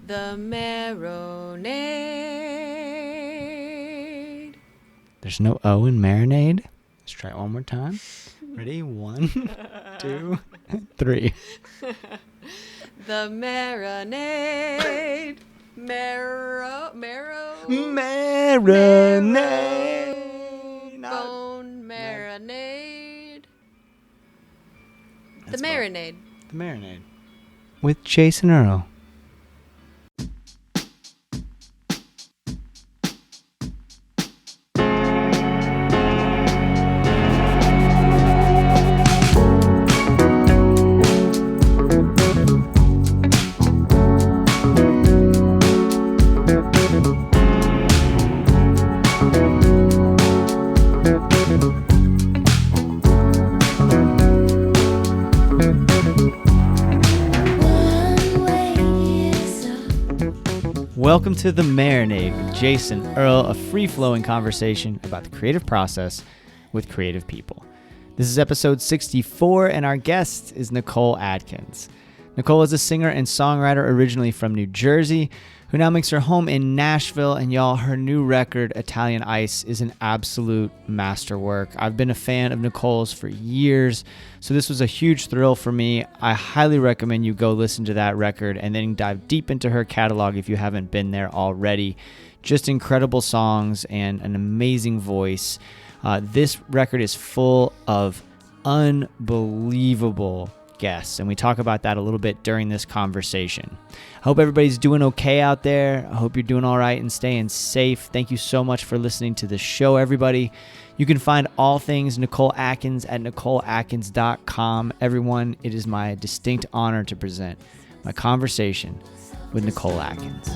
The Marinade. There's no O in marinade. Let's try it one more time. Ready? 1, 2, 3. The Marinade. Marinade. Bone marinade. The That's Marinade. The Marinade. With Jason Earle. Welcome to The Marinade with Jason Earle, a free-flowing conversation about the creative process with creative people. This is episode 64, and our guest is Nicole Atkins. Nicole is a singer and songwriter originally from New Jersey, who now makes her home in Nashville, and y'all, her new record, Italian Ice, is an absolute masterwork. I've been a fan of Nicole's for years, so this was a huge thrill for me. I highly recommend you go listen to that record and then dive deep into her catalog if you haven't been there already. Just incredible songs and an amazing voice. This record is full of unbelievable guests, and we talk about that a little bit during this conversation. I hope everybody's doing okay out there. I hope you're doing all right and staying safe. Thank you so much for listening to the show, everybody. You can find all things Nicole Atkins at NicoleAtkins.com. Everyone, it is my distinct honor to present my conversation with Nicole Atkins.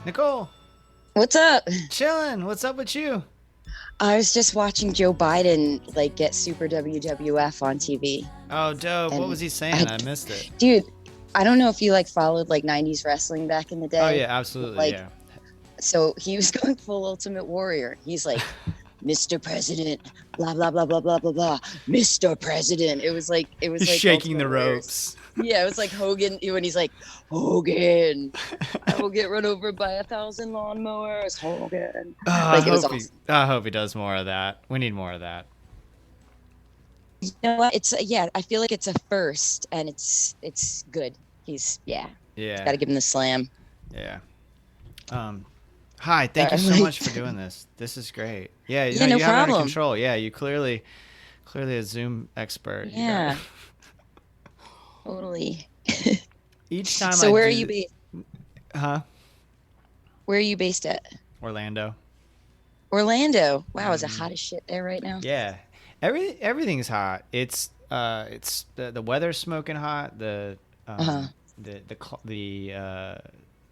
Nicole. What's up? Chilling. What's up with you? I was just watching Joe Biden get Super WWF on TV. Oh, dope. What was he saying? I missed it. Dude, I don't know if you followed 90s wrestling back in the day. Oh yeah, absolutely. Yeah. So he was going full Ultimate Warrior. He's like, Mr. President, blah blah blah blah blah blah blah. Mr. President. It was like shaking Ultimate the Warriors. ropes. Yeah, it was like Hogan when he's like, Hogan, I will get run over by 1,000 lawnmowers, Hogan. I hope he does more of that. We need more of that. You know what? I feel like it's a first, and it's good. He's got to give him the slam. Yeah. Hi, thank you so much for doing this. This is great. Yeah, no you have it problem. under control. Yeah, you clearly a Zoom expert. Yeah. Totally. Each time. So where are you based? Huh? Where are you based at? Orlando. Wow, is it hot as shit there right now? Yeah, everything's hot. It's the weather's smoking hot. The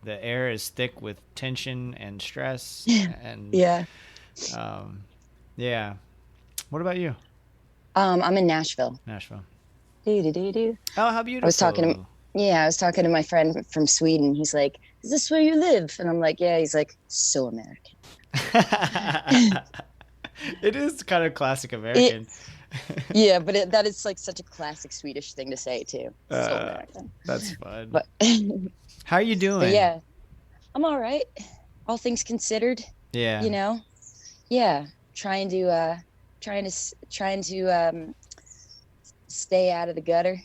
air is thick with tension and stress. And yeah. Yeah. What about you? I'm in Nashville. Do. Oh, how beautiful. I was talking to my friend from Sweden. He's like, "Is this where you live?" And I'm like, "Yeah." He's like, "So American." It is kind of classic American. Yeah, but that is such a classic Swedish thing to say too. So American. That's fun. But how are you doing? But yeah, I'm all right. All things considered. Yeah. Yeah. Trying to stay out of the gutter,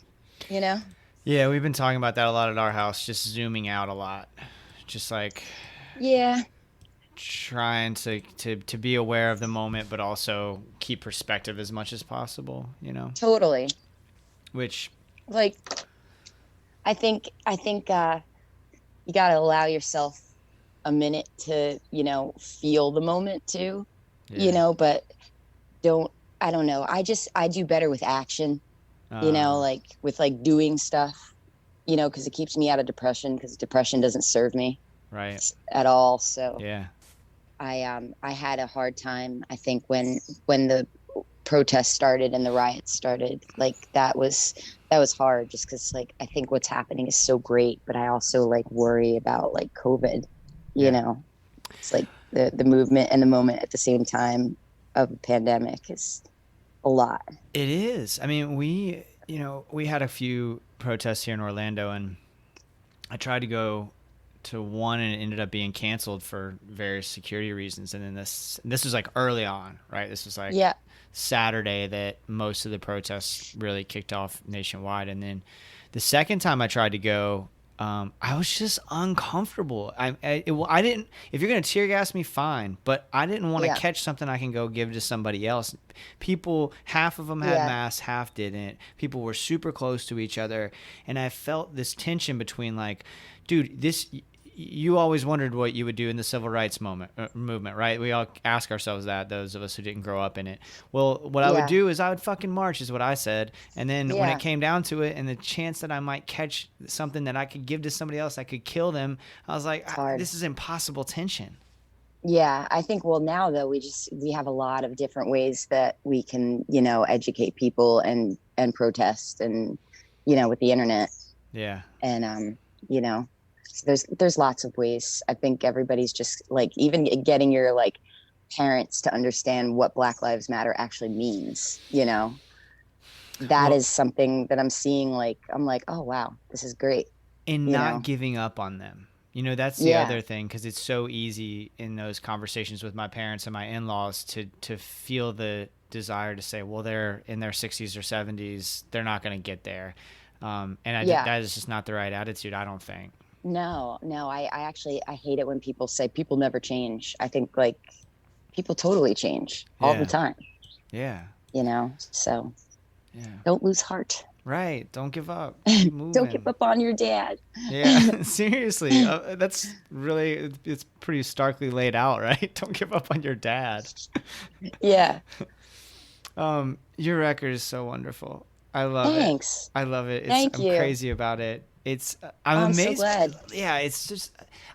Yeah, we've been talking about that a lot at our house, just zooming out a lot. Just Yeah. trying to be aware of the moment, but also keep perspective as much as possible, Totally. which, Like, I think you got to allow yourself a minute to, feel the moment too, yeah. but don't, I don't know. I do better with action, like with like doing stuff, because it keeps me out of depression, because depression doesn't serve me Right. at all. So Yeah. I had a hard time, I think, when the protests started and the riots started. Like that was hard, just because like I think what's happening is so great, but I also like worry about like COVID. You Yeah. know, it's like the movement and the moment at the same time of a pandemic is a lot. It is. I mean, we had a few protests here in Orlando, and I tried to go to one, and it ended up being canceled for various security reasons. And then this was like early on, right? This was like Yeah, Saturday that most of the protests really kicked off nationwide. And then the second time I tried to go, I was just uncomfortable. I didn't. If you're gonna tear gas me, fine, but I didn't want to yeah, catch something I can go give to somebody else. People, half of them had yeah. masks, half didn't. People were super close to each other, and I felt this tension between like, dude, this. You always wondered what you would do in the civil rights movement, right? We all ask ourselves that, those of us who didn't grow up in it. Well, what I would Yeah, do is I would fucking march, is what I said. And then when it yeah. came down to it, and the chance that I might catch something that I could give to somebody else, I could kill them, I was like, It's hard. this is impossible tension. Yeah, I think, well, now though we have a lot of different ways that we can, educate people and protest, and with the internet, Yeah. and you know so there's lots of ways. I think everybody's just like, even getting your like parents to understand what Black Lives Matter actually means. That Well, is something that I'm seeing. Like, I'm like, oh wow, this is great. and you not know giving up on them. That's the yeah, other thing, because it's so easy in those conversations with my parents and my in-laws to feel the desire to say, well, they're in their 60s or 70s, they're not going to get there. yeah. That is just not the right attitude, I don't think. No, I actually, I hate it when people say people never change. I think like people totally change all the Yeah. time. Yeah. So Yeah. don't lose heart. Right. Don't give up. Keep Don't give moving. up on your dad. Yeah. Seriously. That's really, it's pretty starkly laid out, right? Don't give up on your dad. Yeah. Your record is so wonderful. I love it. Thanks. I love it. Thank I'm you. crazy about it. I'm I'm so amazed. glad. Yeah,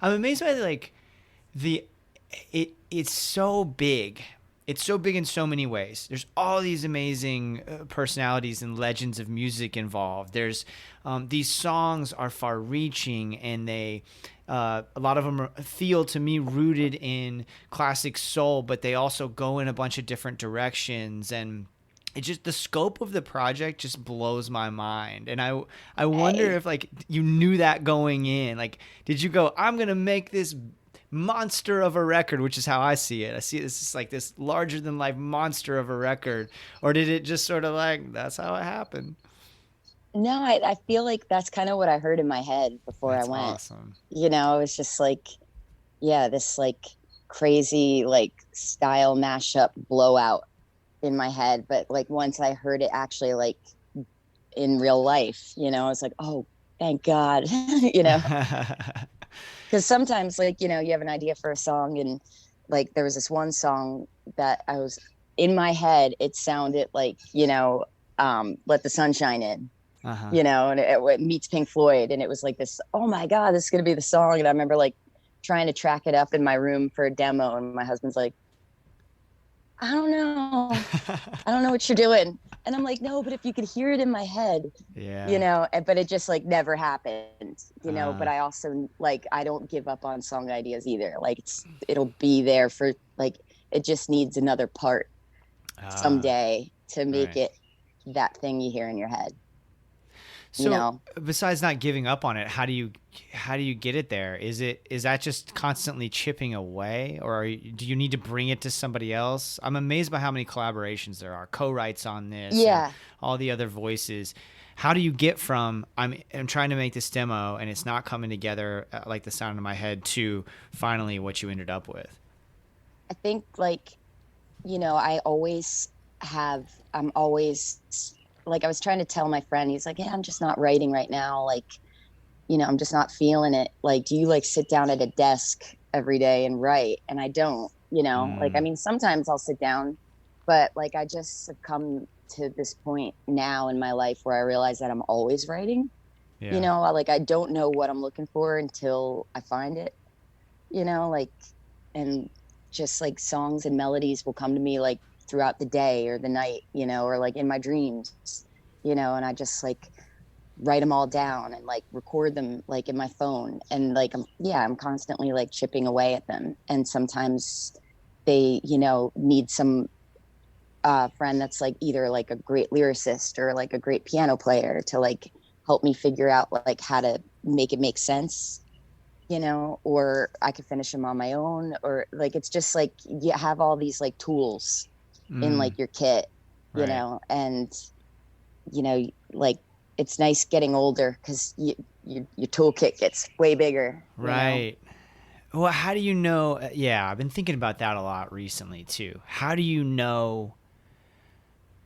I'm amazed by like it's so big. It's so big in so many ways. There's all these amazing personalities and legends of music involved. There's these songs are far-reaching, and they a lot of them feel to me rooted in classic soul, but they also go in a bunch of different directions, and it just, the scope of the project just blows my mind. And I wonder Hey. if like you knew that going in. Like, did you go, I'm gonna make this monster of a record, which is how I see it. I see this is like this larger than life monster of a record, or did it just sort of like, that's how it happened? No, I feel like that's kind of what I heard in my head before I That's went. awesome. It was just like, yeah, this like crazy like style mashup blowout in my head. But like once I heard it actually like in real life, I was like, oh, thank God. Because sometimes like, you have an idea for a song, and like there was this one song that I was in my head, it sounded like, Let the Sunshine In. Uh-huh. And it meets Pink Floyd, and it was like this, oh my God, this is gonna be the song. And I remember like trying to track it up in my room for a demo, and my husband's like, I don't know. I don't know what you're doing. And I'm like, no, but if you could hear it in my head, Yeah. but it just like never happened, but Uh, I also like, I don't give up on song ideas either. Like it'll be there for like, it just needs another part uh, someday to make right. it that thing you hear in your head, you So know? besides not giving up on it, how do you get it there? Is that just constantly chipping away, or do you need to bring it to somebody else? I'm amazed by how many collaborations there are, co-writes on this, and Yeah. all the other voices. How do you get from I'm trying to make this demo and it's not coming together like the sound in my head, to finally what you ended up with? I think like, I always I'm always like, I was trying to tell my friend, he's like, yeah, I'm just not writing right now. Like, I'm just not feeling it. Like, do you like sit down at a desk every day and write? And I don't, like, I Mm, mean, sometimes I'll sit down, but like, I just have come to this point now in my life where I realize that I'm always writing, yeah. like, I don't know what I'm looking for until I find it, like, and just like songs and melodies will come to me like throughout the day or the night, or like in my dreams, and I just like write them all down and like record them like in my phone, and like I'm constantly like chipping away at them, and sometimes they need some friend that's like either like a great lyricist or like a great piano player to like help me figure out like how to make it make sense, or I could finish them on my own, or like it's just like you have all these like tools in Mm, like your kit, right. and like it's nice getting older because your toolkit gets way bigger. Right. Well, how do you know? Yeah, I've been thinking about that a lot recently too. How do you know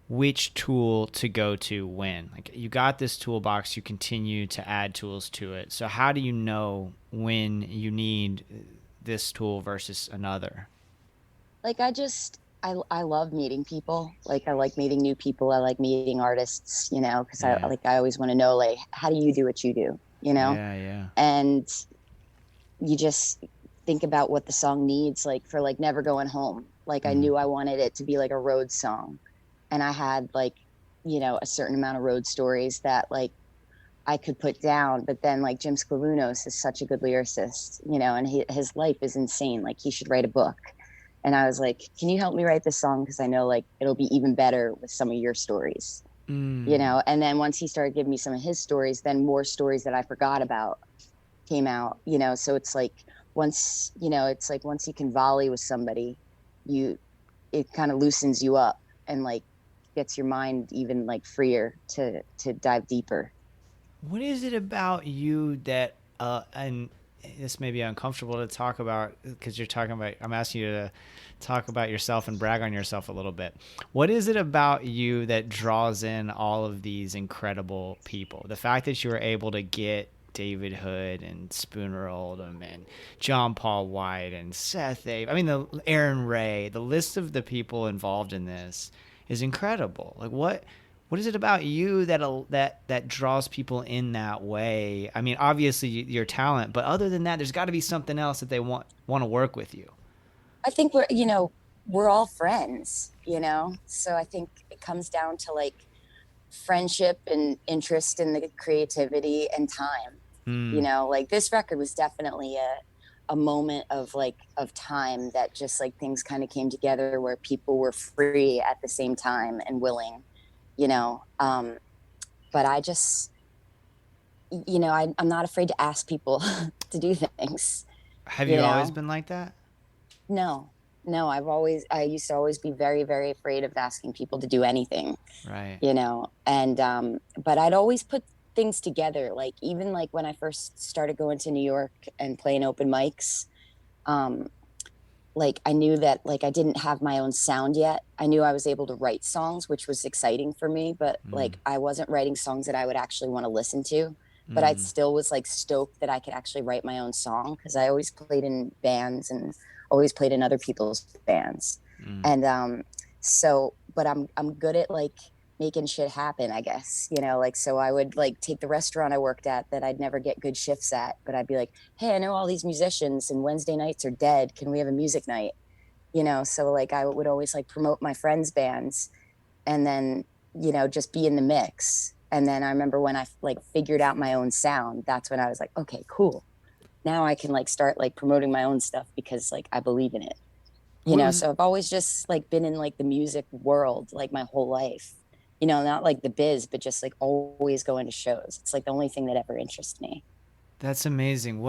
which tool to go to when? Like you got this toolbox, you continue to add tools to it. So how do you know when you need this tool versus another? Like I love meeting people. Like I like meeting new people. I like meeting artists, because I Yeah. like I always want to know like how do you do what you do. Yeah, yeah. And you just think about what the song needs, like for like Never Going Home. Like I Mm, knew I wanted it to be like a road song, and I had like a certain amount of road stories that like I could put down. But then like Jim Sclavunos is such a good lyricist, and his life is insane. Like he should write a book. And I was like, can you help me write this song? Because I know like it'll be even better with some of your stories, mm, And then once he started giving me some of his stories, then more stories that I forgot about came out, So it's like it's like once you can volley with somebody, you it kind of loosens you up and like gets your mind even like freer to dive deeper. what is it about you that and this may be uncomfortable to talk about because you're talking about I'm asking you to talk about yourself and brag on yourself a little bit. What is it about you that draws in all of these incredible people? The fact that you were able to get David Hood and Spooner Oldham and John Paul White and Seth Abe. I mean, the Aaron Ray. The list of the people involved in this is incredible. Like what is it about you that draws people in that way? I mean, obviously your talent, but other than that, there's got to be something else that they want to work with you. I think we're all friends, so I think it comes down to like friendship and interest in the creativity and time. Mm, Like this record was definitely a moment of like of time that just like things kind of came together where people were free at the same time and willing, you know. But I just I'm not afraid to ask people to do things, have you you always know. been like that? No, no, I used to always be very, very afraid of asking people to do anything, Right. and but I'd always put things together, like even like when I first started going to New York and playing open mics. um like I knew that like I didn't have my own sound yet. I knew I was able to write songs, which was exciting for me, but Mm, like I wasn't writing songs that I would actually want to listen to. But I mm, still was like stoked that I could actually write my own song because I always played in bands and always played in other people's bands. mm. And so but I'm good at like making shit happen, I guess. Like so I would like take the restaurant I worked at that I'd never get good shifts at, but I'd be like, hey, I know all these musicians and Wednesday nights are dead. Can we have a music night? So like I would always like promote my friends' bands and then, just be in the mix. And then I remember when I like figured out my own sound, that's when I was like, okay, cool. Now I can like start like promoting my own stuff because like I believe in it. What was So I've always just like been in like the music world like my whole life. Not like the biz, but just like always going to shows. It's like the only thing that ever interests me. That's amazing.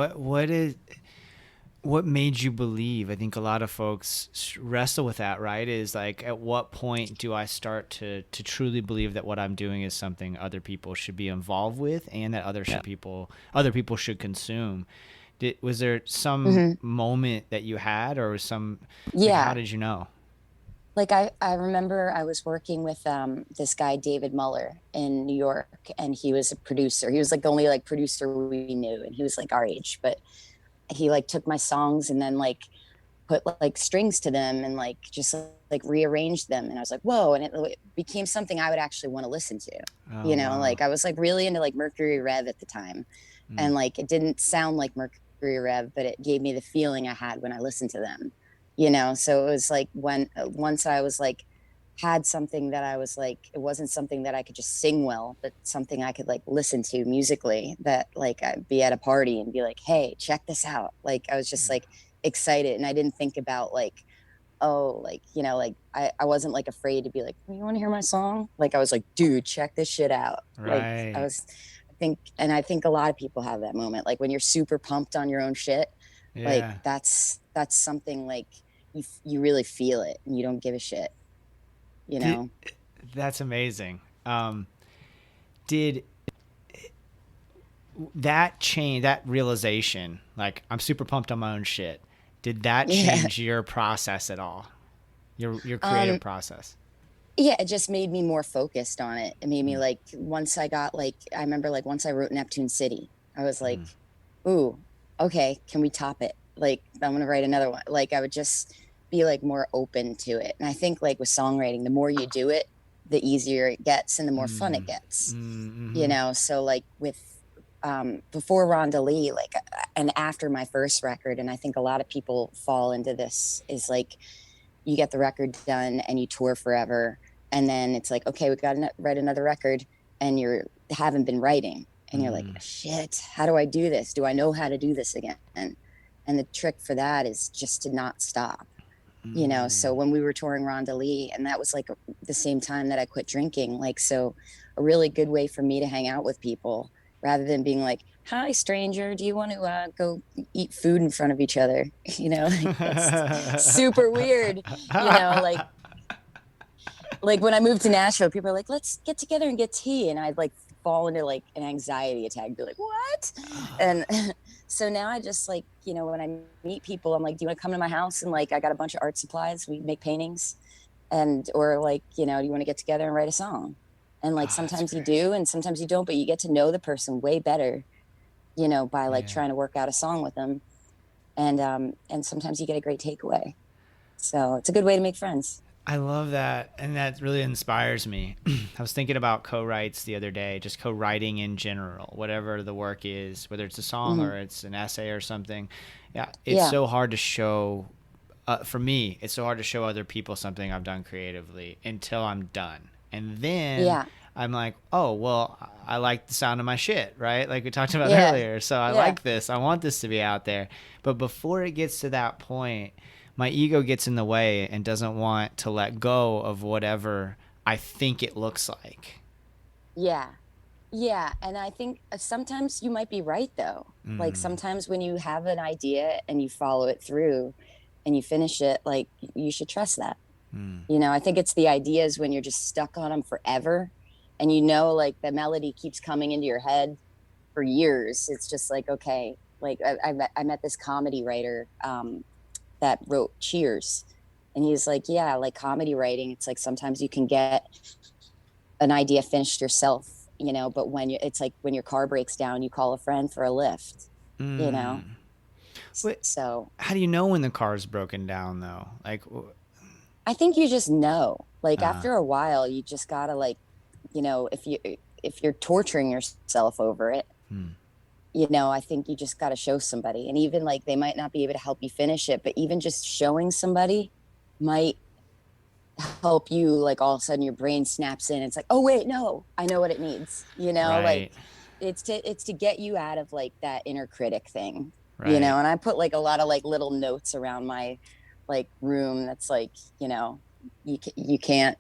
What made you believe? I think a lot of folks wrestle with that, right? Is like, at what point do I start to truly believe that what I'm doing is something other people should be involved with, and that Yeah. other people should consume? Was there some Hmm. moment that you had, or was some, like, how Yeah. did you know? Like I remember I was working with this guy David Muller in New York, and he was a producer. He was like the only like producer we knew, and he was like our age, but he like took my songs and then like put like strings to them and like just like rearranged them, and I was like, whoa. And it became something I would actually want to listen to, Oh, wow. like I was like really into like Mercury Rev at the time, Mm. and like it didn't sound like Mercury Rev, but it gave me the feeling I had when I listened to them, so it was like when once I was like had something that I was like, it wasn't something that I could just sing well, but something I could like listen to musically, that like I'd be at a party and be like, hey, check this out. Like I was just like excited, and I didn't think about like, oh, like, like I wasn't like afraid to be like, you want to hear my song? Like I was like, dude, check this shit out. Like Right. I think a lot of people have that moment. Like when you're super pumped on your own shit, like Yeah. that's something like you really feel it and you don't give a shit, you Did, know? that's amazing. Did that change, that realization, like, I'm super pumped on my own shit, did that Yeah. change your process at all? Your creative Um, process? yeah, it just made me more focused on it. It made me Mm. like, once I got like, I remember like once I wrote Neptune City, I was like, Mm. ooh, okay, can we top it? Like, I'm gonna write another one. Like, I would just be like more open to it. And I think like with songwriting, the more you do it, the easier it gets and the more fun it Mm. gets. Mm-hmm. So like with before Rhonda Lee, like, and after my first record, and I think a lot of people fall into this, is like you get the record done and you tour forever, and then it's like, okay, we got to write another record, and you haven't been writing, and you're like, Mm. shit, how do I do this? Do I know how to do this again? And the trick for that is just to not stop. So Mm. when we were touring Rhonda Lee, and that was like the same time that I quit drinking, like, so a really good way for me to hang out with people, rather than being like, hi stranger, do you want to go eat food in front of each other? Like that's super weird. Like when I moved to Nashville, people are like, let's get together and get tea, and I'd like fall into like an anxiety attack, be like, what? And so now I just like, when I meet people, I'm like, do you want to come to my house? And like, I got a bunch of art supplies, we make paintings, and or like, do you want to get together and write a song? And like Oh, that's sometimes you great. do and sometimes you don't, but you get to know the person way better, by like Yeah. trying to work out a song with them. And sometimes you get a great takeaway, so it's a good way to make friends. I love that, and that really inspires me. I was thinking about co-writes the other day, just co-writing in general, whatever the work is, whether it's a song Hmm. or it's an essay or something. Yeah, it's Yeah. so hard to show. For me, it's so hard to show other people something I've done creatively until I'm done, and then Yeah. I'm like, oh well, I like the sound of my shit, right? Like we talked about Yeah. earlier. So I Yeah. like this. I want this to be out there. But before it gets to that point, my ego gets in the way and doesn't want to let go of whatever I think it looks like. Yeah. Yeah. And I think sometimes you might be right though. Like Mm. sometimes when you have an idea and you follow it through and you finish it, like you should trust that. Mm. I think it's the ideas when you're just stuck on them forever, and like the melody keeps coming into your head for years. It's just like, okay, like I met this comedy writer that wrote Cheers. And he's like, yeah, like comedy writing, it's like sometimes you can get an idea finished yourself, but it's like when your car breaks down, you call a friend for a lift, you know? Mm. Wait, So how do you know when the car's broken down though? Like, I think you just know, like uh, after a while, you just gotta like, if you're torturing yourself over it, hmm. I think you just gotta show somebody. And even like they might not be able to help you finish it, but even just showing somebody might help you, like all of a sudden your brain snaps in. It's like, oh wait, no, I know what it needs, like Right, it's to get you out of like that inner critic thing, right. and I put like a lot of like little notes around my like room that's like, you can't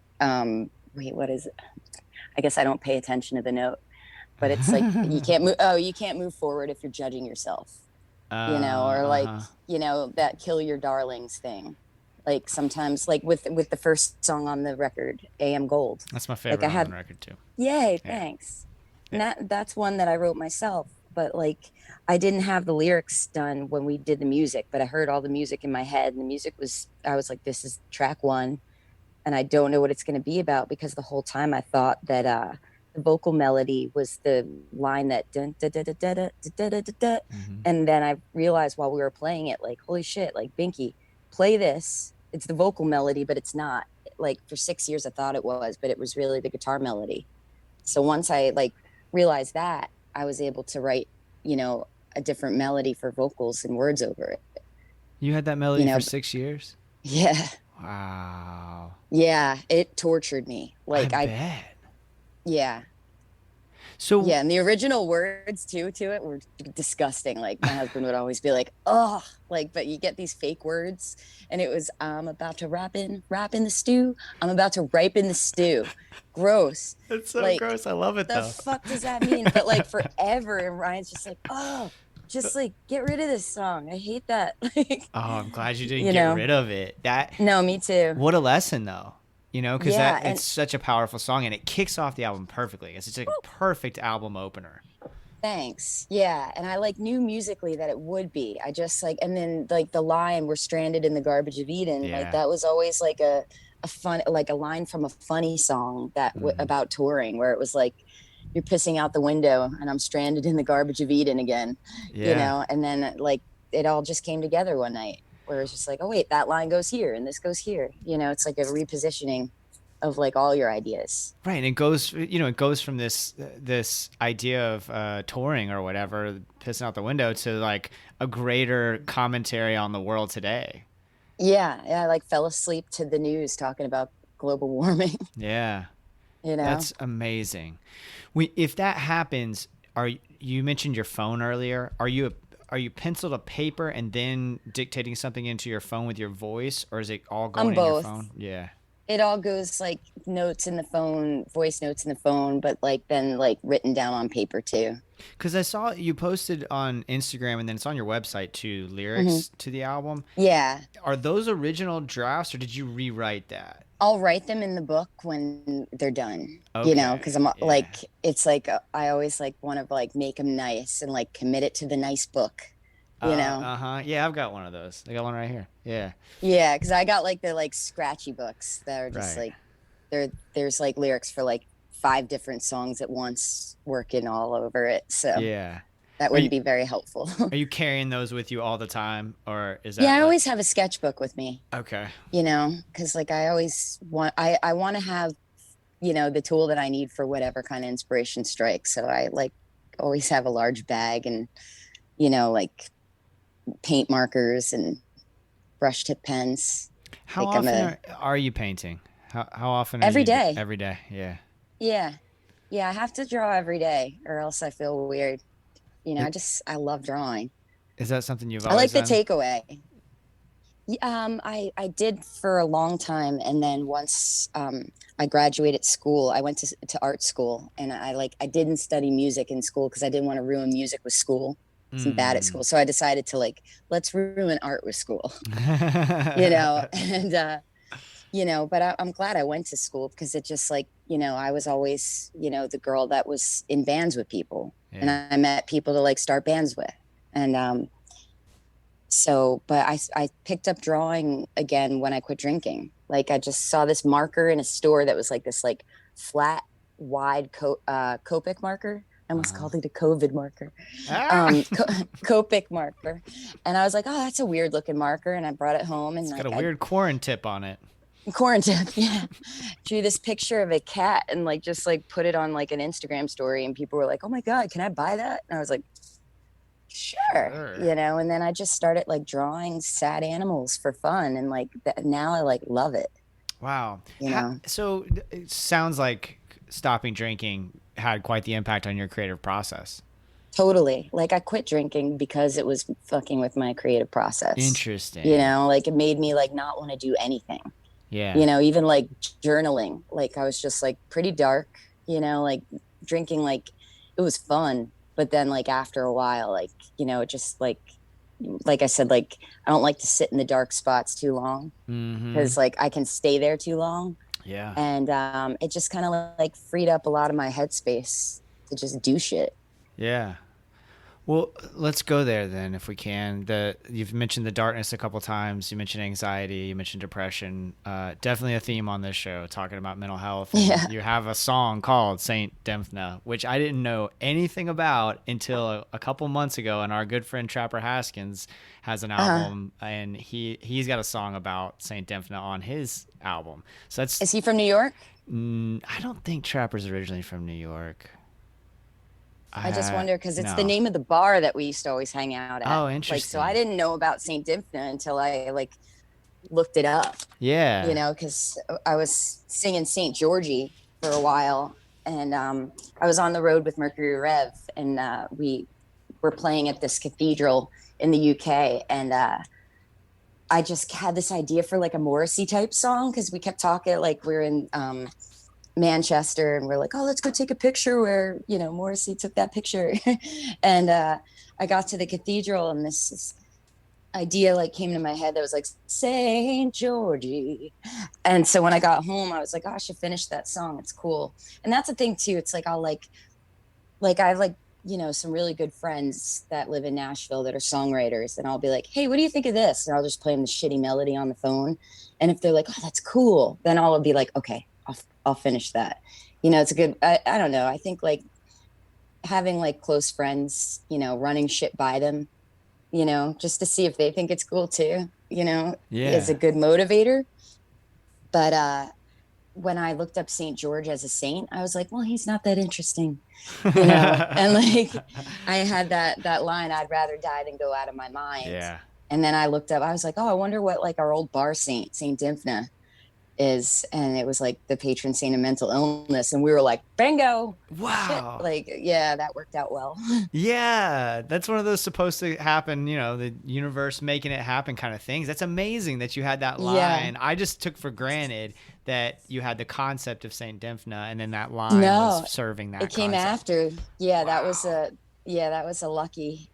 wait, what is it? I guess I don't pay attention to the note, but it's like you can't move forward if you're judging yourself, or like, Uh-huh. that kill your darlings thing. Like sometimes like with the first song on the record, AM Gold, That's my like I favorite on the had, record too. yay, Yeah. thanks. And Yeah. that's one that I wrote myself. but like I didn't have the lyrics done when we did the music, but I heard all the music in my head, and the music was, I was like, this is track one, and I don't know what it's going to be about, because the whole time I thought that the vocal melody was the line that dun, da, da, da, da, da, da, da, da, da. Mm-hmm. And then I realized while we were playing it, like, holy shit, like, Binky, play this. It's the vocal melody, but it's not. Like, for 6 years I thought it was, but it was really the guitar melody. So once I like realized that, I was able to write, you know, a different melody for vocals and words over it. You had that melody for 6 years? Yeah. Wow. Yeah, it tortured me. Like I bet. Yeah. So yeah, and the original words too to it were disgusting. Like my husband would always be like, "Oh," like, but you get these fake words, and it was, "I'm about to wrap in the stew. I'm about to ripen the stew." Gross. That's so like, gross. I love it the though. fuck does that mean? But like forever, and Ryan's just like, "Oh, just like get rid of this song. I hate that." Like, Oh, I'm glad you didn't get rid of it. No, me too. What a lesson though. You know, because Yeah, it's such a powerful song, and it kicks off the album perfectly. It's just a perfect album opener. Thanks. Yeah. And I like knew musically that it would be. I just like, and then like the line, "We're stranded in the garbage of Eden." Yeah. Like that was always like a fun, like a line from a funny song that about touring, where it was like, "You're pissing out the window and I'm stranded in the garbage of Eden again," you know? And then like it all just came together one night, where it's just like, oh wait, that line goes here and this goes here. You know, it's like a repositioning of like all your ideas. Right. And it goes, you know, it goes from this idea of touring or whatever, pissing out the window, to like a greater commentary on the world today. Yeah. I like fell asleep to the news talking about global warming. Yeah. You know, that's amazing. If that happens, you mentioned your phone earlier. Are you pencil to paper and then dictating something into your phone with your voice, or is it all going in your phone? Yeah. It all goes like notes in the phone, voice notes in the phone, but like then like written down on paper too. Because I saw you posted on Instagram, and then it's on your website too, lyrics to the album. Yeah. Are those original drafts, or did you rewrite that? I'll write them in the book when they're done, you know, because I'm like, it's like, I always like want to like make them nice and like commit it to the nice book, you know? Yeah, I've got one of those. I got one right here. Yeah. Yeah, because I got like the like scratchy books that are just like, there's like lyrics for like 5 different songs at once working all over it. So yeah, that wouldn't be very helpful. Are you carrying those with you all the time, or is that? Yeah, I always have a sketchbook with me. Okay. You know, because like I always want, I want to have, you know, the tool that I need for whatever kind of inspiration strikes. So I like always have a large bag, and, you know, like paint markers and brush tip pens. How like often are you painting? How often? Every day. Every day. Yeah. Yeah, I have to draw every day, or else I feel weird. You know, I love drawing. Is that something you've always done? I like the takeaway. I did for a long time, and then once I graduated school, I went to art school, and I didn't study music in school because I didn't want to ruin music with school. I'm bad at school, so I decided to like, let's ruin art with school. You know, and you know, but I'm glad I went to school, because it just like, you know, I was always, you know, the girl that was in bands with people, and I met people to like start bands with, and so, but I picked up drawing again when I quit drinking. Like I just saw this marker in a store that was like this like flat, wide Copic marker. I almost called it a COVID marker. Copic marker. And I was like, oh, that's a weird looking marker. And I brought it home, and it's got a weird quarantine tip on it. Quarantine, yeah. Drew this picture of a cat and like just like put it on like an Instagram story, and people were like, oh my God, can I buy that? And I was like, sure. You know, and then I just started like drawing sad animals for fun, and like now I like love it. Wow. You know, so it sounds like stopping drinking had quite the impact on your creative process. Totally. Like I quit drinking because it was fucking with my creative process. Interesting. You know, like it made me like not want to do anything. Yeah. You know, even like journaling, like I was just like pretty dark, you know, like drinking, like it was fun. But then like after a while, like, you know, it just like I said, like, I don't like to sit in the dark spots too long, because like I can stay there too long. Yeah. And it just kind of like freed up a lot of my headspace to just do shit. Yeah. Well, let's go there then, if we can. You've mentioned the darkness a couple times. You mentioned anxiety. You mentioned depression. Definitely a theme on this show, talking about mental health. And Yeah. you have a song called Saint Dymphna, which I didn't know anything about until a couple months ago. And our good friend Trapper Haskins has an album, and he's got a song about Saint Dymphna on his album. So that's. Is he from New York? I don't think Trapper's originally from New York. I just wonder because it's the No. name of the bar that we used to always hang out at. Oh, Like, interesting. so I didn't know about Saint Dymphna until I like looked it up. Yeah. You know, because I was singing Saint Georgie for a while, and I was on the road with Mercury Rev, and we were playing at this cathedral in the UK, and I just had this idea for like a Morrissey type song because we kept talking like we're in Manchester, and we're like, oh, let's go take a picture where, you know, Morrissey took that picture. And I got to the cathedral, and this idea like came to my head that was like Saint Georgie. And so when I got home, I was like, oh, I should finish that song. It's cool. And that's the thing too. It's like I'll like I have like, you know, some really good friends that live in Nashville that are songwriters, and I'll be like, hey, what do you think of this? And I'll just play them the shitty melody on the phone. And if they're like, oh, that's cool, then I'll be like, okay, I'll finish that. You know, it's a good, I don't know. I think like having like close friends, you know, running shit by them, you know, just to see if they think it's cool too, you know, is a good motivator. But when I looked up St. George as a saint, I was like, well, he's not that interesting, you know? And like, I had that line, I'd rather die than go out of my mind. Yeah. And then I looked up, I was like, oh, I wonder what like our old bar saint, St. Dymphna, is. And it was like the patron saint of mental illness. And we were like, bingo. Wow. Shit. Like, yeah, that worked out well. Yeah. That's one of those supposed to happen, you know, the universe making it happen kind of things. That's amazing that you had that line. Yeah. I just took for granted that you had the concept of Saint Dymphna, and then that line was serving that. It came concept. after. Yeah. Wow. That was a lucky,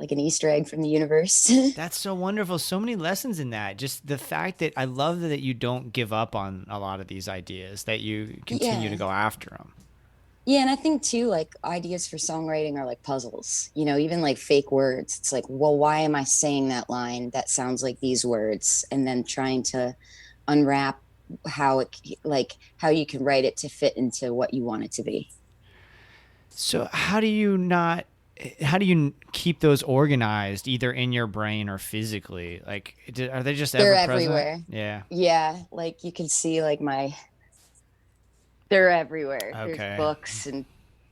like an Easter egg from the universe. That's so wonderful. So many lessons in that. Just the fact that I love that you don't give up on a lot of these ideas, that you continue to go after them. Yeah. And I think too, like ideas for songwriting are like puzzles, you know, even like fake words. It's like, well, why am I saying that line that sounds like these words? And then trying to unwrap how you can write it to fit into what you want it to be. So how do you keep those organized either in your brain or physically? Like, are they just They're ever present? everywhere. Yeah. Yeah. Like you can see like they're everywhere. Okay. There's books and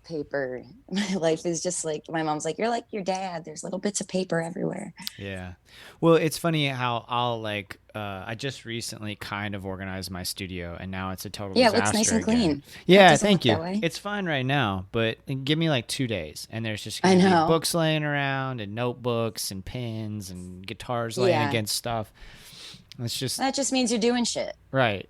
paper. My life is just like, my mom's like, you're like your dad. There's little bits of paper everywhere. Yeah. Well, it's funny how I'll like, I just recently kind of organized my studio, and now it's a total disaster. Yeah, it looks nice and again. clean. Yeah, thank you. It's fine right now, but give me like 2 days, and there's just gonna be books laying around, and notebooks, and pens, and guitars laying against stuff. It's just that just means you're doing shit. Right.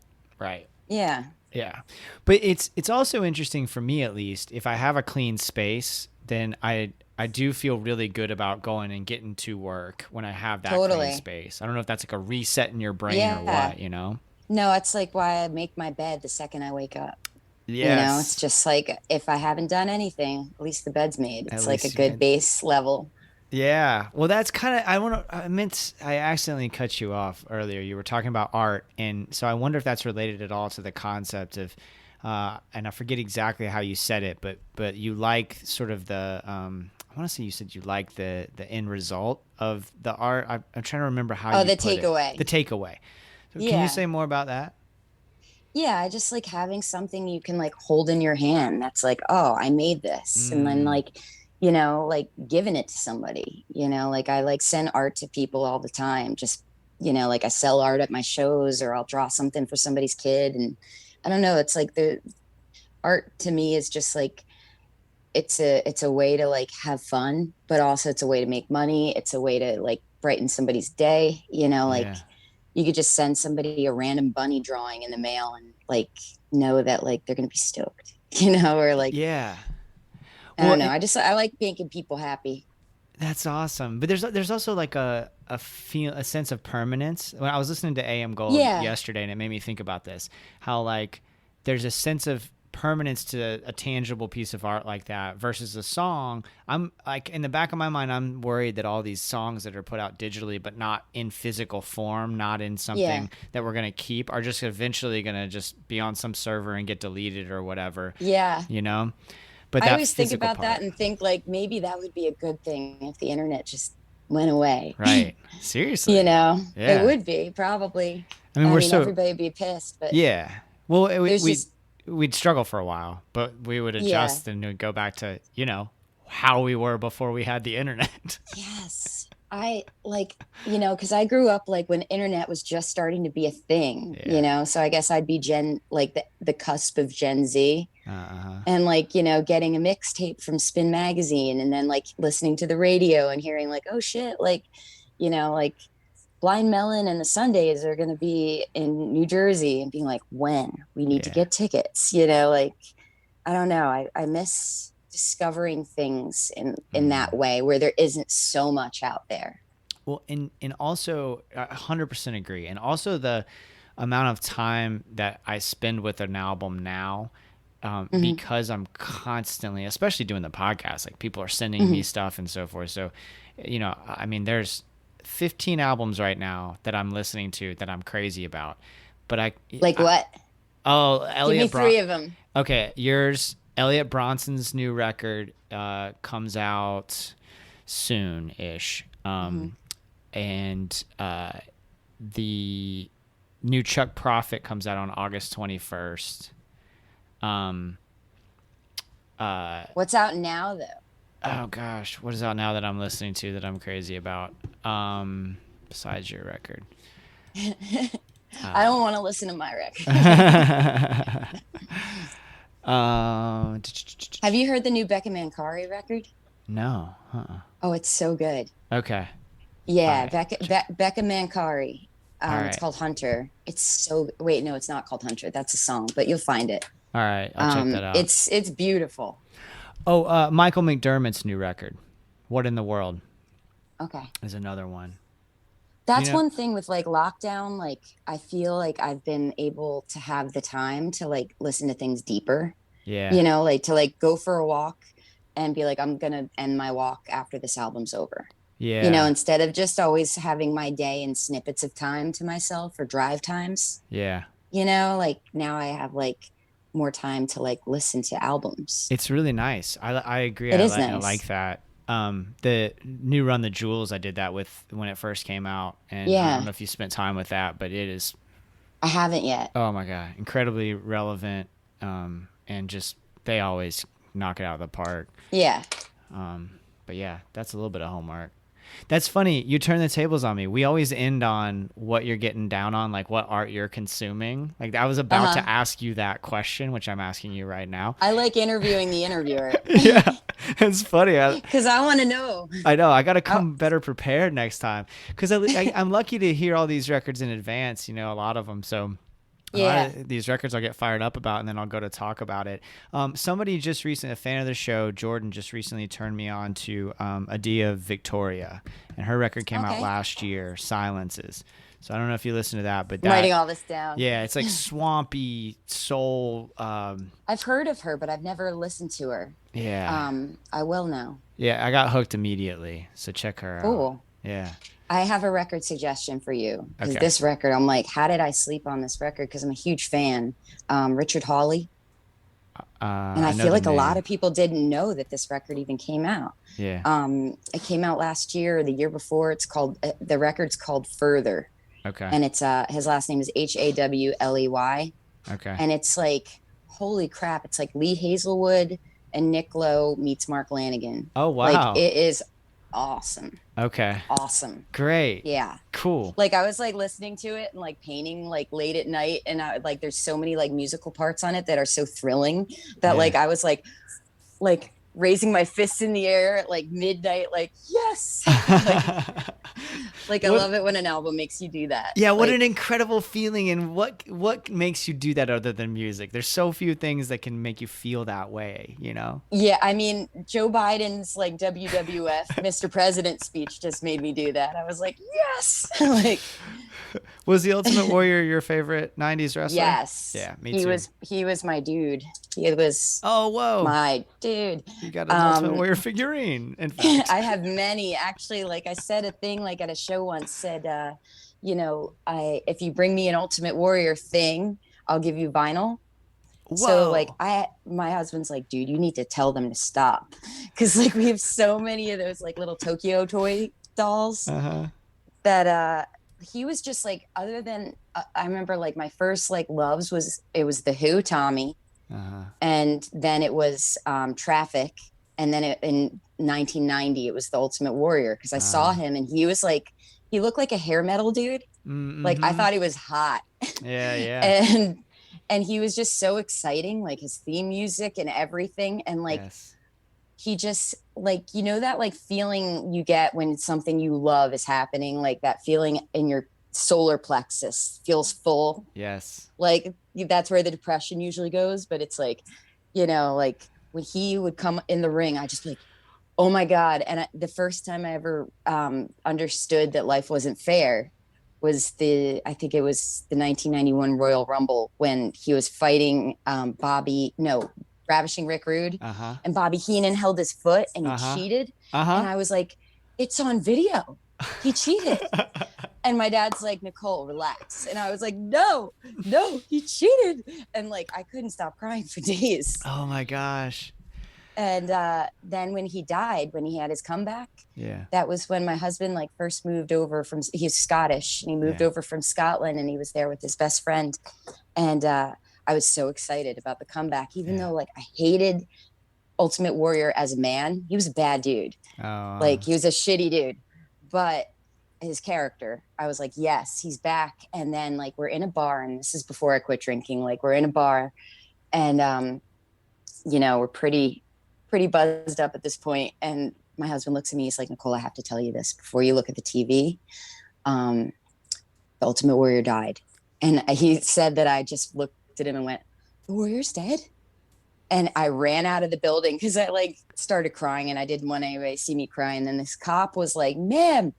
Yeah. Yeah. But it's also interesting for me, at least, if I have a clean space, then I do feel really good about going and getting to work when I have that clean space. I don't know if that's like a reset in your brain or what, you know? No, it's like why I make my bed the second I wake up. Yes. You know, it's just like if I haven't done anything, at least the bed's made. It's like a good base level. Yeah. Well, that's kind of, I accidentally cut you off earlier. You were talking about art. And so I wonder if that's related at all to the concept of, and I forget exactly how you said it, but you like sort of the, I want to say you said you like the end result of the art. I'm trying to remember how you the put takeaway. It. The takeaway. So can you say more about that? Yeah, I just like having something you can like hold in your hand. That's like, oh, I made this. And then like, you know, like giving it to somebody, you know, like I like send art to people all the time. Just, you know, like I sell art at my shows, or I'll draw something for somebody's kid. And I don't know, it's like the art to me is just like, it's a way to like have fun, but also it's a way to make money. It's a way to like brighten somebody's day, you know, like you could just send somebody a random bunny drawing in the mail and like know that like they're going to be stoked, you know, or like, I don't know. I like making people happy. That's awesome. But there's also like a sense of permanence. When I was listening to AM Gold yesterday, and it made me think about this, how like there's a sense of permanence to a tangible piece of art like that versus a song. I'm like, in the back of my mind, I'm worried that all these songs that are put out digitally but not in physical form, not in something that we're going to keep, are just eventually going to just be on some server and get deleted or whatever. Yeah. You know? But I that always think physical about that part. and think like maybe that would be a good thing if the internet just went away. Right. Seriously. You know, Yeah. it would be probably. I mean, Everybody would be pissed, but yeah. Well, there's just, we'd struggle for a while, but we would adjust and we'd go back to, how we were before we had the internet. yes. I like, because I grew up like when internet was just starting to be a thing, so I guess I'd be the cusp of Gen Z. And like, getting a mixtape from Spin Magazine and then like listening to the radio and hearing like, oh shit, like, like Blind Melon and the Sundays are going to be in New Jersey, and being like, when we need to get tickets, like, I don't know. I miss discovering things in that way where there isn't so much out there. Well, and also 100% agree. And also the amount of time that I spend with an album now, because I'm constantly, especially doing the podcast, like people are sending me stuff and so forth. So, I mean, there's 15 albums right now that I'm listening to that I'm crazy about, but what? Oh, Elliot. Give me 3 of them. Okay. Yours, Elliot Bronson's new record, comes out soon-ish. And, the new Chuck Prophet comes out on August 21st. What's out now though? Oh gosh, what is out now that I'm listening to that I'm crazy about? Besides your record. I don't want to listen to my record. Have you heard the new Becca Mancari record? No. Oh, it's so good. Okay. Yeah, right. Becca Mancari. Right. It's called Hunter. Wait, no, it's not called Hunter. That's a song, but you'll find it. All right, I'll check that out. It's beautiful. Oh, Michael McDermott's new record, What in the World? Okay. Is another one. That's one thing with like lockdown. Like I feel like I've been able to have the time to like listen to things deeper. Yeah. Like to like go for a walk and be like, I'm gonna end my walk after this album's over. Yeah. Instead of just always having my day in snippets of time to myself or drive times. Yeah. Like now I have like more time to like listen to albums. It's really nice. I agree. It is nice. I like that. The new Run the Jewels, I did that with when it first came out, and I don't know if you spent time with that, but it is. I haven't yet. Oh my god, incredibly relevant, and just they always knock it out of the park. Yeah. But yeah, that's a little bit of homework. That's funny. You turn the tables on me. We always end on what you're getting down on, like what art you're consuming. Like I was about to ask you that question, which I'm asking you right now. I like interviewing the interviewer. Yeah, it's funny. Because I want to know. I know. I got to come better prepared next time. Because I'm lucky to hear all these records in advance, a lot of them. So a lot of these records I'll get fired up about, and then I'll go to talk about it. Somebody just recently, a fan of the show, Jordan, just recently turned me on to Adia Victoria, and her record came out last year, Silences. So I don't know if you listen to that, but I'm writing all this down. Yeah, it's like swampy soul. I've heard of her, but I've never listened to her. Yeah. I will now. Yeah, I got hooked immediately. So check her out. Cool. Yeah. I have a record suggestion for you. Because this record, I'm like, how did I sleep on this record? Because I'm a huge fan. Richard Hawley. And I feel like a lot of people didn't know that this record even came out. Yeah. It came out last year or the year before. The record's called Further. Okay. And it's his last name is Hawley. Okay. And it's like, holy crap! It's like Lee Hazelwood and Nick Lowe meets Mark Lanigan. Oh wow! Like it is awesome. Okay. Awesome. Great. Yeah. Cool. Like I was like listening to it and like painting like late at night, and like there's so many like musical parts on it that are so thrilling that like I was like raising my fists in the air at like midnight, like yes. Like I love it when an album makes you do that. Yeah, what an incredible feeling. And what makes you do that other than music? There's so few things that can make you feel that way, Yeah, I mean, Joe Biden's like WWF Mr. President speech just made me do that. I was like, yes. Like Was the Ultimate Warrior your favorite 90s wrestler? Yes. Yeah, me He too. was my dude. He was Oh, whoa. my dude. You got an Ultimate Warrior figurine, in fact. I have many. Actually, like I said a thing like at a show once said, if you bring me an Ultimate Warrior thing, I'll give you vinyl. Whoa. So like my husband's like, dude, you need to tell them to stop. Cause like we have so many of those like little Tokyo toy dolls that he was just like, other than I remember like my first like loves was the Who, Tommy. And then it was Traffic. And then in 1990, it was the Ultimate Warrior. Cause I saw him and he was like, he looked like a hair metal dude. Like I thought he was hot. Yeah. And he was just so exciting, like his theme music and everything. And like, he just like, that like feeling you get when something you love is happening, like that feeling in your solar plexus feels full. Yes. Like that's where the depression usually goes. But it's like, like when he would come in the ring, I just be like, oh my God. And the first time I ever understood that life wasn't fair was I think it was the 1991 Royal Rumble when he was fighting Ravishing Rick Rude, and Bobby Heenan held his foot and he cheated. And I was like, it's on video. He cheated. And my dad's like, Nicole, relax. And I was like, no, he cheated. And like, I couldn't stop crying for days. Oh my gosh. And then when he died, when he had his comeback, that was when my husband like first moved over he's Scottish, and he moved over from Scotland, and he was there with his best friend. And I was so excited about the comeback, even though like I hated Ultimate Warrior as a man. He was a bad dude. Like he was a shitty dude, but his character, I was like, yes, he's back. And then like we're in a bar, and this is before I quit drinking. Like we're in a bar, and we're pretty buzzed up at this point. And my husband looks at me, he's like, Nicole, I have to tell you this before you look at the TV. The Ultimate Warrior died. And he said that. I just looked at him and went, the Warrior's dead? And I ran out of the building because I like started crying, and I didn't want anybody to see me cry. And then this cop was like, ma'am,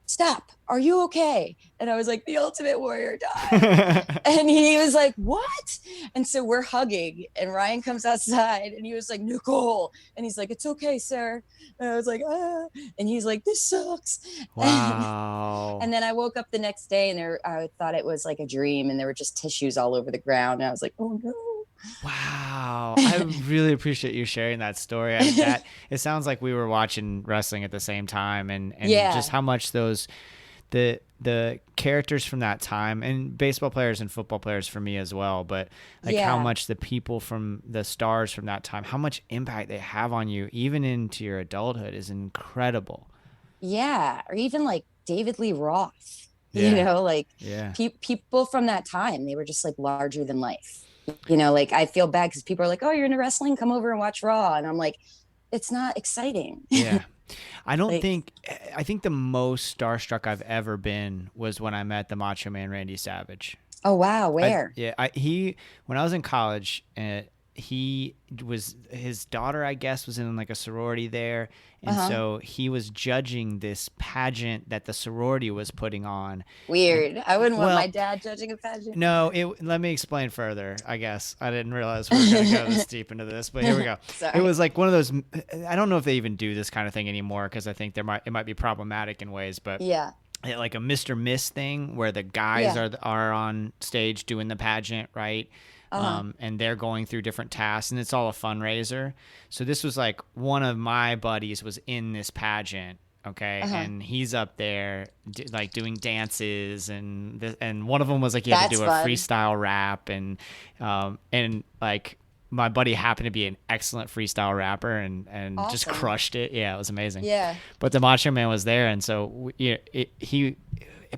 stop, are you okay? And I was like, the Ultimate Warrior died. And he was like, what? And so we're hugging, and Ryan comes outside, and he was like, Nicole. And he's like, it's okay, sir. And I was like, ah. And he's like, this sucks. Wow. And then I woke up the next day, and I thought it was like a dream, and there were just tissues all over the ground. And I was like, oh no. Wow. I really appreciate you sharing that story. It sounds like we were watching wrestling at the same time, and just how much the characters from that time, and baseball players and football players for me as well, but like how much the people from the stars from that time, how much impact they have on you even into your adulthood is incredible. Yeah. Or even like David Lee Roth, people from that time, they were just like larger than life. Like I feel bad because people are like, oh, you're into wrestling, come over and watch Raw. And I'm like, it's not exciting. Yeah. I think the most starstruck I've ever been was when I met the Macho Man, Randy Savage. Oh, wow. Where? When I was in college, his daughter, I guess, was in like a sorority there. And so he was judging this pageant that the sorority was putting on. Weird. I wouldn't want my dad judging a pageant. No, let me explain further, I guess. I didn't realize we were going to go this deep into this, but here we go. It was like one of those, I don't know if they even do this kind of thing anymore, because I think it might be problematic in ways, but like a Mr. Miss thing where the guys are on stage doing the pageant, right? And they're going through different tasks, and it's all a fundraiser. So this was like one of my buddies was in this pageant, okay, and he's up there like doing dances, and one of them was like he had to do a freestyle rap, and like my buddy happened to be an excellent freestyle rapper, and awesome. Just crushed it. Yeah, it was amazing. Yeah. But the Macho Man was there, and so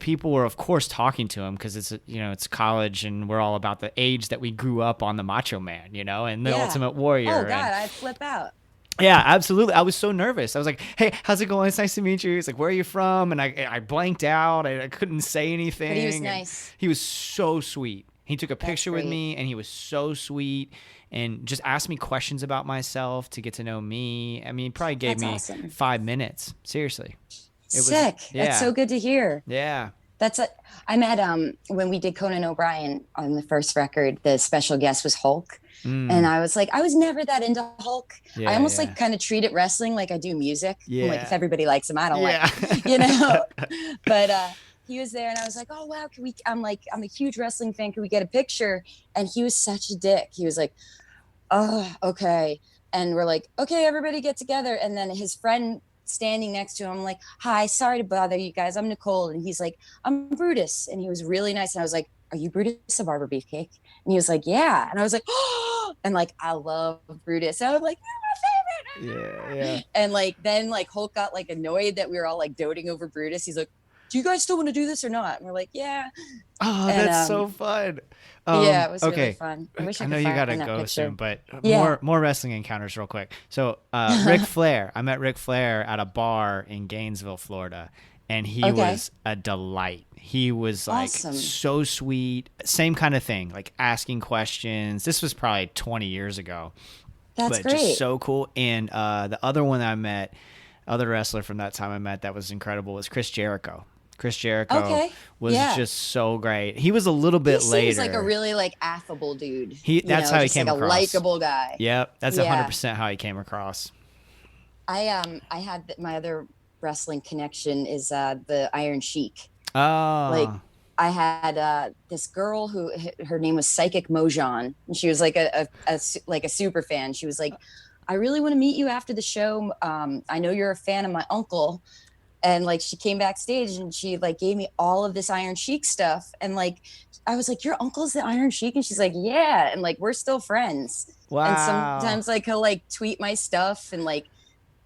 people were of course talking to him because it's college, and we're all about the age that we grew up on the Macho Man, and the Ultimate Warrior. Oh God, I'd flip out. Yeah, absolutely. I was so nervous. I was like, hey, how's it going? It's nice to meet you. He's like, where are you from? And I blanked out. I couldn't say anything. But he was nice. He was so sweet. He took a picture with me, and he was so sweet, and just asked me questions about myself to get to know me. I mean, he probably gave me 5 minutes. Seriously. Sick. That's so good to hear. Yeah. I'm at when we did Conan O'Brien on the first record, the special guest was Hulk. And I was like, I was never that into Hulk. I almost like kind of treat it wrestling like I do music. I'm like, if everybody likes him, I don't like him, But he was there and I was like, oh wow, I'm a huge wrestling fan. Can we get a picture? And he was such a dick. He was like, oh, okay. And we're like, okay, everybody get together. And then his friend standing next to him, I'm like, hi, sorry to bother you guys. I'm Nicole. And he's like, I'm Brutus. And he was really nice. And I was like, are you Brutus of Barber Beefcake? And he was like, yeah. And I was like, oh, and like, I love Brutus. And I was like, you're my favorite. Yeah. And like, then like Hulk got like annoyed that we were all like doting over Brutus. He's like, do you guys still want to do this or not? And we're like, yeah. Oh, that's so fun. Yeah, it was really fun. I know you gotta go soon, but more wrestling encounters real quick. So Ric Flair, I met Ric Flair at a bar in Gainesville, Florida, and he was a delight. He was like so sweet. Same kind of thing, like asking questions. This was probably 20 years ago. That's great. Just so cool. And the other one I met, other wrestler from that time I met that was incredible was Chris Jericho. Chris Jericho was just so great. He was a little bit later. He seems like a really like affable dude. That's how he came across. A likable guy. Yep, that's 100% how he came across. I had my other wrestling connection is the Iron Sheik. Oh. Like I had this girl who her name was Psychic Mojan, and she was like a super fan. She was like, I really want to meet you after the show. I know you're a fan of my uncle. And like she came backstage and she like gave me all of this Iron Sheik stuff. And like I was like, your uncle's the Iron Sheik? And she's like, yeah. And like we're still friends. Wow. And sometimes like he'll like tweet my stuff and like,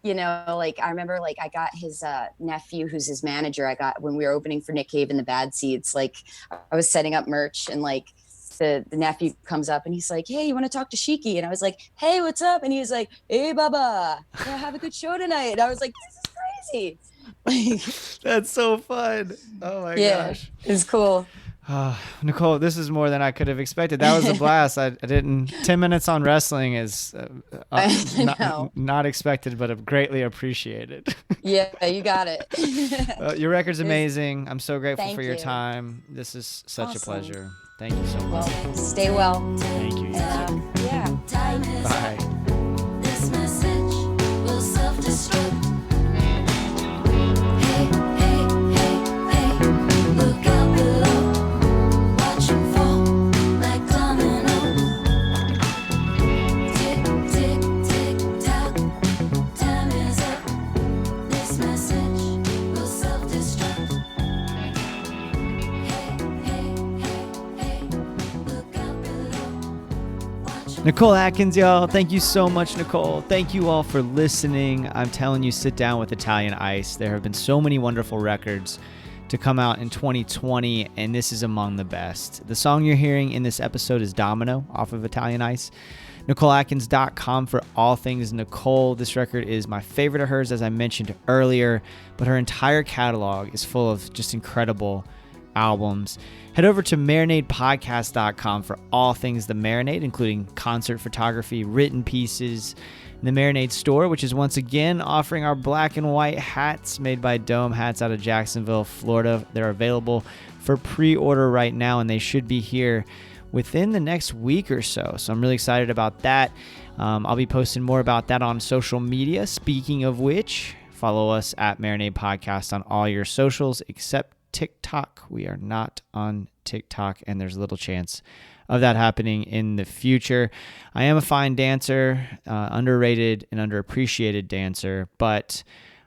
you know, like I remember like I got his nephew who's his manager. I got when we were opening for Nick Cave and the Bad Seeds, like I was setting up merch and like the nephew comes up and he's like, hey, you want to talk to Sheiky? And I was like, hey, what's up? And he was like, hey, Baba, yeah, have a good show tonight. And I was like, this is crazy. That's so fun. Oh my gosh. It's cool. Nicole, this is more than I could have expected. That was a blast. I didn't 10 minutes on wrestling is not expected, but greatly appreciated. Yeah, you got it. Your record's amazing. I'm so grateful for your time. This is such a pleasure. Thank you so much. Well, stay well. Thank you. Yeah. Bye. This message will self-destruct. Nicole Atkins, y'all. Thank you so much, Nicole. Thank you all for listening. I'm telling you, sit down with Italian Ice. There have been so many wonderful records to come out in 2020, and this is among the best. The song you're hearing in this episode is Domino off of Italian Ice. NicoleAtkins.com for all things Nicole. This record is my favorite of hers, as I mentioned earlier, but her entire catalog is full of just incredible albums. Head over to marinadepodcast.com for all things The Marinade, including concert photography, written pieces, the Marinade store, which is once again offering our black and white hats made by Dome Hats out of Jacksonville, Florida. They're available for pre-order right now, and they should be here within the next week or so. So I'm really excited about that. I'll be posting more about that on social media. Speaking of which, follow us at Marinade Podcast on all your socials except TikTok. We are not on TikTok, and there's little chance of that happening in the future. I am a fine dancer, underrated and underappreciated dancer, but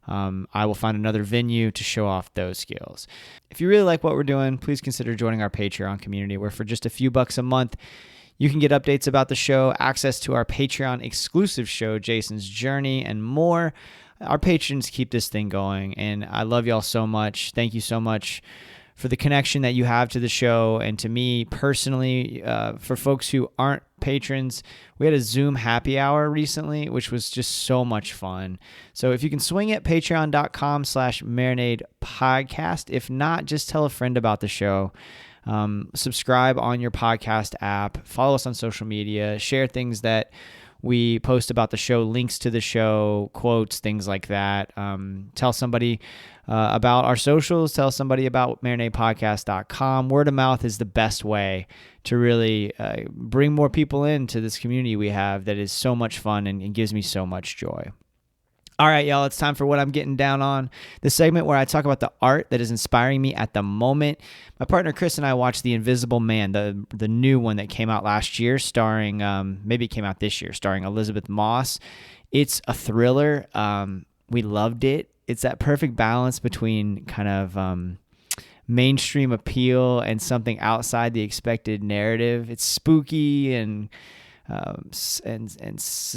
I will find another venue to show off those skills. If you really like what we're doing, please consider joining our Patreon community, where for just a few bucks a month, you can get updates about the show, access to our Patreon exclusive show, Jason's Journey, and more. Our patrons keep this thing going, and I love y'all so much. Thank you so much for the connection that you have to the show and to me personally. For folks who aren't patrons, we had a Zoom happy hour recently, which was just so much fun. So if you can swing it, patreon.com/Marinade Podcast. If not, just tell a friend about the show. Subscribe on your podcast app. Follow us on social media. Share things that We post about the show, links to the show, quotes, things like that. Tell somebody about our socials. Tell somebody about marinadepodcast.com. Word of mouth is the best way to really bring more people into this community we have that is so much fun and gives me so much joy. All right, y'all, it's time for what I'm getting down on, the segment where I talk about the art that is inspiring me at the moment. My partner Chris and I watched The Invisible Man, the new one that came out last year, starring, maybe it came out this year, starring Elizabeth Moss. It's a thriller. We loved it. It's that perfect balance between kind of mainstream appeal and something outside the expected narrative. It's spooky and suspenseful,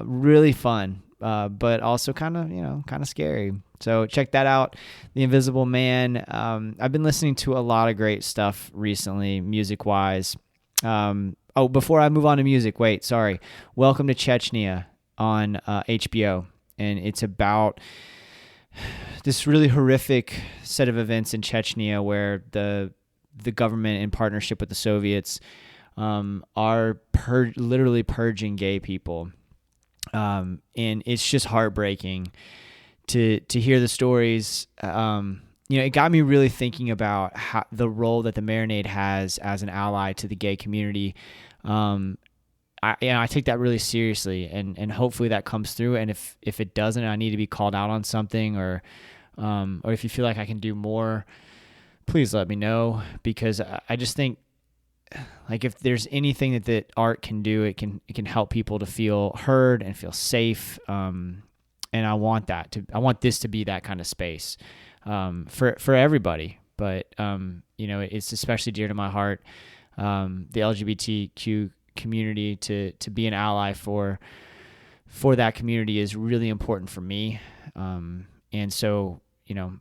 really fun, but also kind of scary. So check that out, The Invisible Man. I've been listening to a lot of great stuff recently, music-wise. Before I move on to music, Welcome to Chechnya on HBO, and it's about this really horrific set of events in Chechnya where the government, in partnership with the Soviets, are literally purging gay people. And it's just heartbreaking to hear the stories. It got me really thinking about the role that the Marinade has as an ally to the gay community. I take that really seriously, and hopefully that comes through. And if it doesn't, I need to be called out on something, or if you feel like I can do more, please let me know, because I just think, like, if there's anything that art can do, it can help people to feel heard and feel safe. And I want this to be that kind of space, for everybody. But, it's especially dear to my heart, the LGBTQ community. To be an ally for that community is really important for me. And so,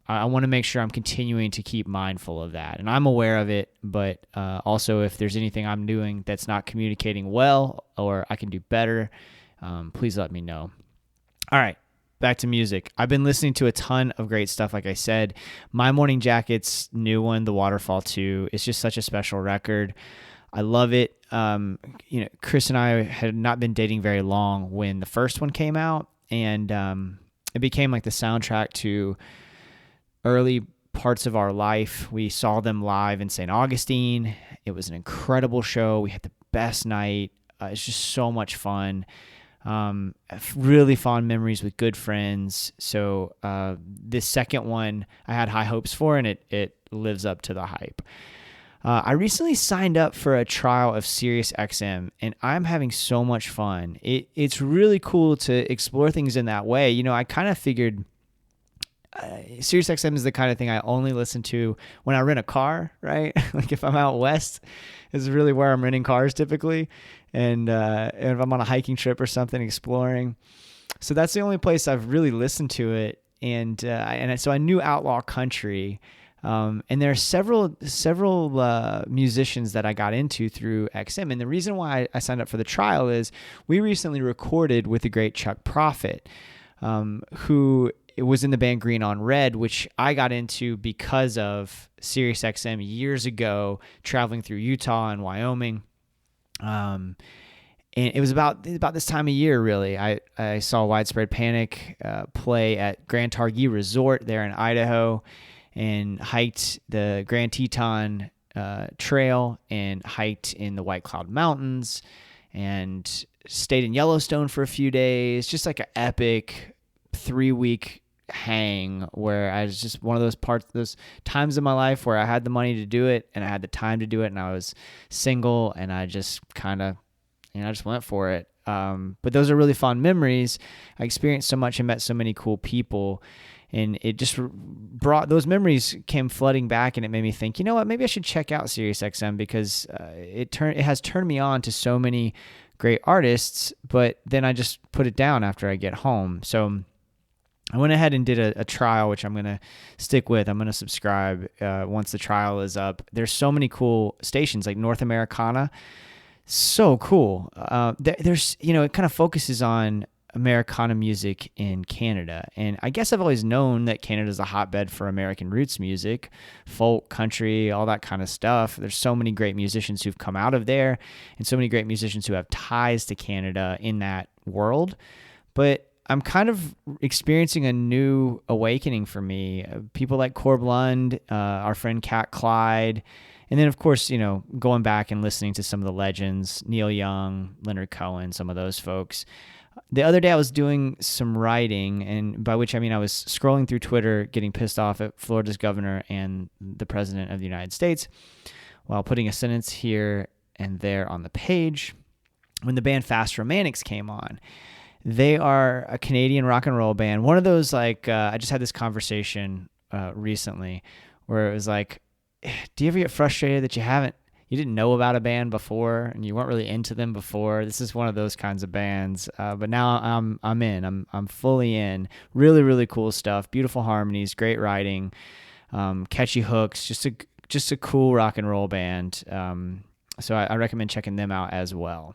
I want to make sure I'm continuing to keep mindful of that. And I'm aware of it, but also if there's anything I'm doing that's not communicating well or I can do better, please let me know. All right, back to music. I've been listening to a ton of great stuff, like I said. My Morning Jacket's new one, The Waterfall 2, is just such a special record. I love it. Chris and I had not been dating very long when the first one came out, and it became like the soundtrack to early parts of our life. We saw them live in St. Augustine. It was an incredible show. We had the best night. It's just so much fun. Really fond memories with good friends. So this second one I had high hopes for, and it lives up to the hype. I recently signed up for a trial of SiriusXM, and I'm having so much fun. It's really cool to explore things in that way. I kind of figured SiriusXM is the kind of thing I only listen to when I rent a car, right? Like if I'm out west, is really where I'm renting cars typically, and if I'm on a hiking trip or something, exploring. So that's the only place I've really listened to it, and so I knew Outlaw Country. And there are several musicians that I got into through XM. And the reason why I signed up for the trial is we recently recorded with the great Chuck Prophet, who was in the band Green on Red, which I got into because of SiriusXM years ago, traveling through Utah and Wyoming. And it was about this time of year, really. I saw Widespread Panic play at Grand Targhee Resort there in Idaho, and hiked the Grand Teton Trail, and hiked in the White Cloud Mountains, and stayed in Yellowstone for a few days. Just like an epic 3-week hang where I was just one of those times in my life where I had the money to do it and I had the time to do it, and I was single, and I just kind of, I just went for it. But those are really fond memories. I experienced so much and met so many cool people, and it just brought, those memories came flooding back, and it made me think, you know what, maybe I should check out SiriusXM, because it has turned me on to so many great artists, but then I just put it down after I get home. So I went ahead and did a trial, which I'm going to stick with. I'm going to subscribe once the trial is up. There's so many cool stations, like North Americana. So cool. There's, it kind of focuses on Americana music in Canada. And I guess I've always known that Canada is a hotbed for American roots music, folk, country, all that kind of stuff. There's so many great musicians who've come out of there and so many great musicians who have ties to Canada in that world. But I'm kind of experiencing a new awakening for me. People like Corb Lund, our friend Kat Clyde, and then, of course, going back and listening to some of the legends, Neil Young, Leonard Cohen, some of those folks. The other day I was doing some writing, and by which I mean I was scrolling through Twitter, getting pissed off at Florida's governor and the president of the United States while putting a sentence here and there on the page when the band Fast Romantics came on. They are a Canadian rock and roll band. One of those, I just had this conversation recently where it was like, do you ever get frustrated that you didn't know about a band before and you weren't really into them before? This is one of those kinds of bands. But now I'm in. I'm fully in. Really, really cool stuff. Beautiful harmonies, great writing, catchy hooks. Just a cool rock and roll band. So I recommend checking them out as well.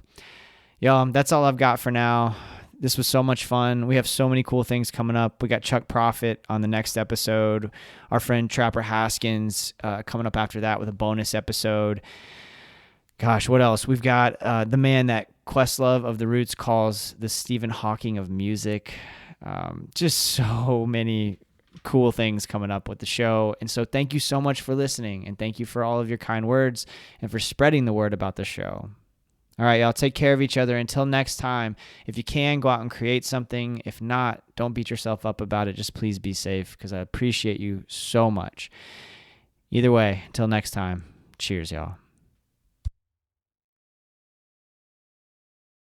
Y'all, that's all I've got for now. This was so much fun. We have so many cool things coming up. We got Chuck Prophet on the next episode. Our friend Trapper Haskins coming up after that with a bonus episode. Gosh, what else? We've got the man that Questlove of The Roots calls the Stephen Hawking of music. Just so many cool things coming up with the show. And so thank you so much for listening. And thank you for all of your kind words and for spreading the word about the show. All right, y'all, take care of each other. Until next time, if you can, go out and create something. If not, don't beat yourself up about it. Just please be safe because I appreciate you so much. Either way, until next time, cheers, y'all.